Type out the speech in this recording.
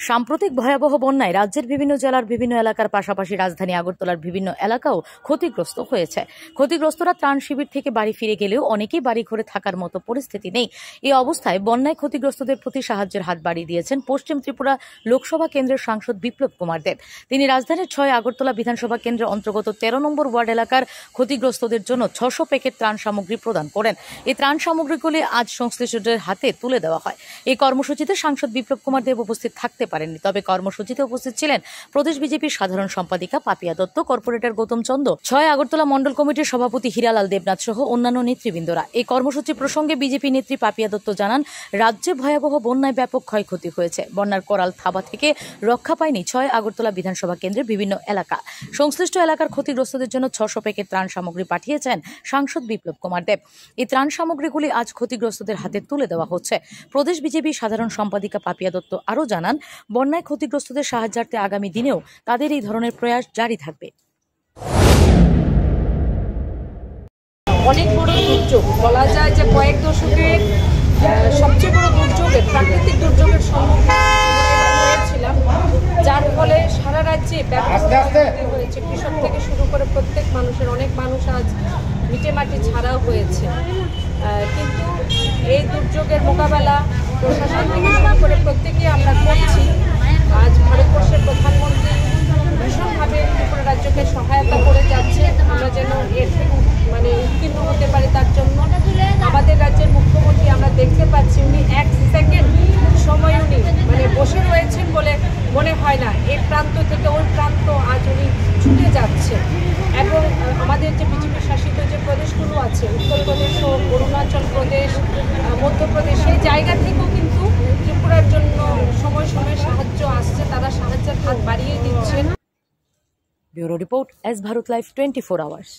সাম্প্রতিক ভয়াবহ বন্যায় রাজ্যের বিভিন্ন জেলার বিভিন্ন এলাকার পাশাপাশি রাজধানী আগরতলার বিভিন্ন এলাকাও ক্ষতিগ্রস্ত হয়েছে। ক্ষতিগ্রস্তরা ত্রাণ শিবির থেকে বাড়ি ফিরে গেলেও অনেকেই বাড়ি ঘরে থাকার মতো পরিস্থিতি নেই। এই অবস্থায় বন্যায় ক্ষতিগ্রস্তদের প্রতি সাহায্যের হাত বাড়িয়ে দিয়েছেন পশ্চিম ত্রিপুরা লোকসভা কেন্দ্রের সাংসদ বিপ্লব কুমার দেব। তিনি রাজধানীর ৬ আগরতলা বিধানসভা কেন্দ্রের অন্তর্গত ১৩ নম্বর ওয়ার্ড এলাকার ক্ষতিগ্রস্তদের জন্য ৬০০ প্যাকেট ত্রাণ সামগ্রী প্রদান করেন। এই ত্রাণ সামগ্রীগুলি আজ সংশ্লিষ্টদের হাতে তুলে দেওয়া হয়। এই কর্মসূচিতে সাংসদ বিপ্লব কুমার দেব উপস্থিত থাকতে পারেননি, তবে কর্মসূচিতে উপস্থিত ছিলেন প্রদেশ বিজেপির সাধারণ সম্পাদিকা পাপিয়া দত্ত, কর্পোরেটর গৌতম চন্দ, ৬ আগরতলা মন্ডল কমিটির সভাপতি হীরালাল দেবনাথ সহ অন্যান্য নেতৃবৃন্দরা। এই কর্মসূচি প্রসঙ্গে বিজেপি নেত্রী পাপিয়া দত্ত জানান, রাজ্যে ভয়াবহ বন্যায় ব্যাপক ক্ষয়ক্ষতি হয়েছে। বন্যার করাল থাবা থেকে রক্ষা পায়নি ৬ আগরতলা বিধানসভা কেন্দ্রের বিভিন্ন এলাকা। সংশ্লিষ্ট এলাকার ক্ষতিগ্রস্তদের জন্য ৬০০ প্যাকেট ত্রাণ সামগ্রী পাঠিয়েছেন সাংসদ বিপ্লব কুমার দেব। এই ত্রাণ সামগ্রীগুলি আজ ক্ষতিগ্রস্তদের হাতে তুলে দেওয়া হচ্ছে। প্রদেশ বিজেপি সাধারণ সম্পাদিকা পাপিয়া দত্ত আরও জানান, বন্যায় ক্ষতিগ্রস্তদের সাহায্যার্থে আগামী দিনেও তাদের এই ধরনের প্রয়াস জারি থাকবে। অনেক বড় দুর্যোগ বলা যায় যে কয়েক দশকের সবচেয়ে বড় দুর্যোগের প্রাকৃতিক দুর্যোগের সম্মুখীন হয়েছিলাম, যার ফলে সারা রাজ্যে ব্যাপক ক্ষতি হয়েছে। কৃষক থেকে শুরু করে প্রত্যেক মানুষের, অনেক মানুষ আজ ভিটে মাটি ছাড়াও হয়েছে। কিন্তু এই দুর্যোগের মোকাবেলা প্রশাসন থেকে শুরু করে প্রত্যেকেই আমরা করছি। আজ ভারতবর্ষের প্রধানমন্ত্রী ভীষণভাবে ত্রিপুরা রাজ্যকে সহায়তা করে যাচ্ছে, আমরা যেন এর থেকে উত্তীর্ণ হতে পারি। তার জন্য আমাদের রাজ্যের মুখ্যমন্ত্রী আমরা দেখতে পাচ্ছি, উনি এক সেকেন্ড সময় উনি বসে রয়েছেন বলে মনে হয় না। এই প্রান্ত থেকে ওই প্রান্ত আজ উনি ছুটে যাচ্ছে। এবং আমাদের যে বিজেপি শাসিত যে প্রদেশগুলো আছে, উত্তরপ্রদেশ ও অরুণাচল প্রদেশ, মধ্যপ্রদেশ, সেই জায়গা থেকেও কিন্তু ত্রিপুরার জন্য সময় সময় সাহায্য আসছে, তারা সাহায্যের হাত বাড়িয়ে দিচ্ছেন। Bureau report, S Bharat live 24 hours.